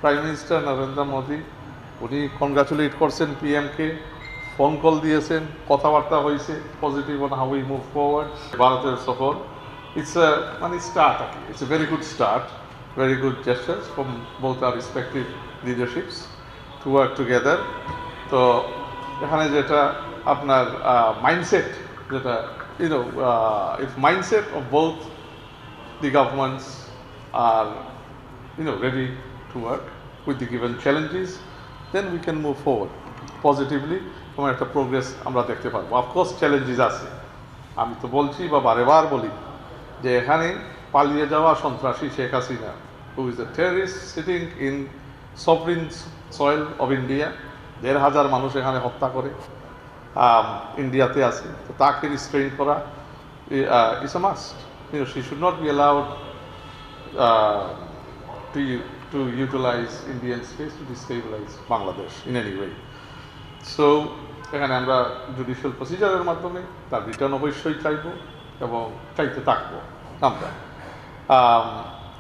Prime minister Narendra Modi উনি congratulate করছেন PMK, phone call দিয়েছেন, কথাবার্তা হয়েছে positive on how we move forward. ভারতের সফর ইটস মানে স্টার্ট আর কি, it's a very good start, very good gestures from both our respective leaderships to work together. তো এখানে যেটা আপনার মাইন্ডসেট, যেটা if mindset of both the governments are ready to work with the given challenges, then we can move forward positively এবং একটা progress আমরা দেখতে পারবো। অফকোর্স চ্যালেঞ্জেস আছে, আমি তো বলছি বা বারেবার বলি যে এখানে পালিয়ে যাওয়া সন্ত্রাসী Sheikh Hasina, who is a terrorist sitting in sovereign soil of India, 1,500 মানুষ এখানে হত্যা করে ইন্ডিয়াতে আছে, তো তাকে রিস্ট্রেইন করা is a must. She should not be allowed to utilize Indian space to destabilize Bangladesh in any way. So এখানে আমরা জুডিশিয়াল প্রসিজারের মাধ্যমে তার রিটার্ন অবশ্যই চাইব এবং চাইতে থাকবো আমরা।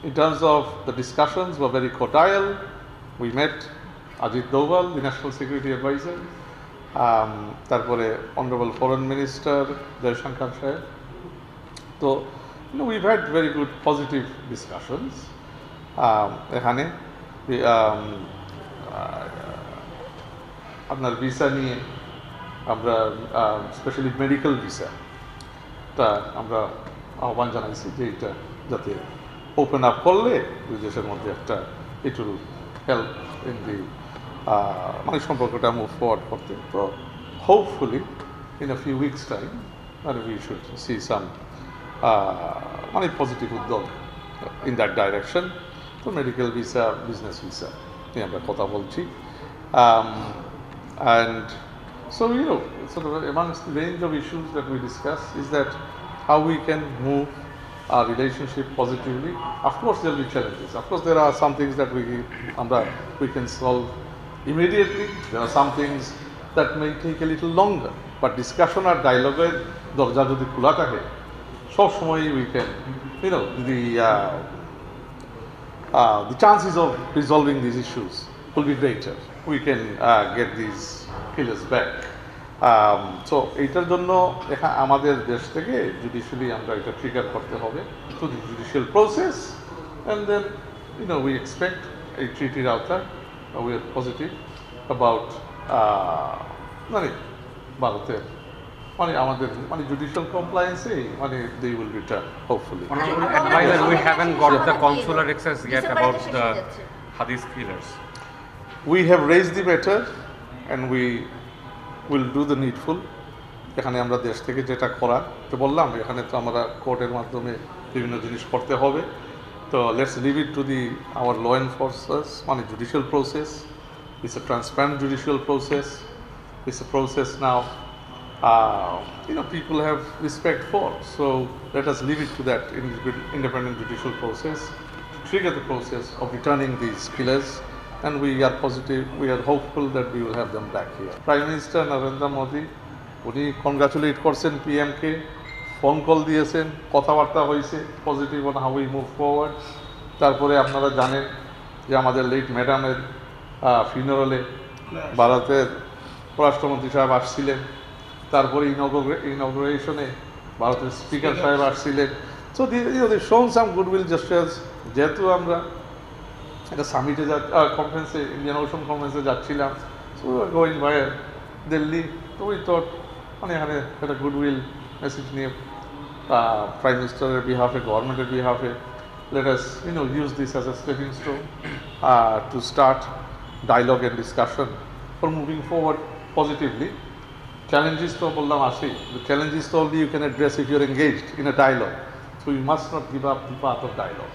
In terms of the discussions were very cordial. We met Ajit Doval, the National Security Advisor, তারপরে Honorable Foreign Minister Jaishankar Saab. So we've had very good positive discussions. এখানে আপনার ভিসা নিয়ে আমরা স্পেশালি মেডিকেল ভিসা তা আমরা আহ্বান জানাইছি যে এটা যাতে ওপেন আপ করলে দুই দেশের মধ্যে একটা it will help in the মানে সম্পর্কটা মুভ ফরওয়ার্ড করতে। তো hopefully in a few weeks time মানে উই শুড সি সাম মানে পজিটিভ উদ্যোগ ইন দ্যাট ডাইরেকশন। তো মেডিকেল ভিসা, বিজনেস ভিসা নিয়ে আমরা কথা বলছি। And so sort of amongst the range of issues that we discuss is that how we can move our relationship positively. Of course there will be challenges, of course there are some things that we can solve immediately, there are some things that may take a little longer, but discussion or dialogue dorja jodi khula thake sob shomoy we can the chances of resolving these issues will be greater. We can get these killers back. So এইটার জন্য আমাদের দেশ থেকে judicially আমরা এটা trigger করতে হবে through the judicial process, and then we expect a treaty আওতায় we are positive about মানে ভারতের মানে আমাদের মানে জুডিশিয়াল কমপ্লায়েন্সে মানে they will return hopefully. Honorable Advisor, we haven't got the consular access yet about the Hadith killers. We have raised the matter and we will do the needful. এখানে আমরা দেশ থেকে যেটা করার তো বললাম, এখানে তো আমরা কোর্টের মাধ্যমে বিভিন্ন জিনিস করতে হবে। তো let's leave it to the our law enforcers, মানে judicial process it's a transparent judicial process, it's a process now people have respect for. So let us leave it to that independent judicial process to trigger the process of returning these killers. And we are positive, we are hopeful that we will have them back here. Prime Minister Narendra Modi উনি congratulate করছেন PMK, phone call দিয়েছেন, কথাবার্তা হয়েছে positive on how we move forward. তারপরে আপনারা জানেন যে আমাদের লেট ম্যাডামের ফিউনারালে ভারতের পররাষ্ট্রমন্ত্রী সাহেব আসছিলেন, তারপরে ইনগ্রেশনে ভারতের স্পিকার সাহেব আসছিলেন। সো দি শোন সাম গুডউইল জেস্টার্স। যেহেতু আমরা একটা সামিটে কনফারেন্সে, ইন্ডিয়ান ওশন কনফারেন্সে যাচ্ছিলাম, সো গোয়িং বাই দিল্লি, তো উই থট মানে এখানে একটা গুডউইল মেসেজ নিয়ে প্রাইম মিনিস্টারের বিহাফে, গভর্নমেন্টের বিহাফে, let us use this as a stepping stone to start dialogue and discussion for moving forward positively. Challenges to bollam ashe, the challenges to only you can address if you are engaged in a dialogue, so you must not give up the path of dialogue.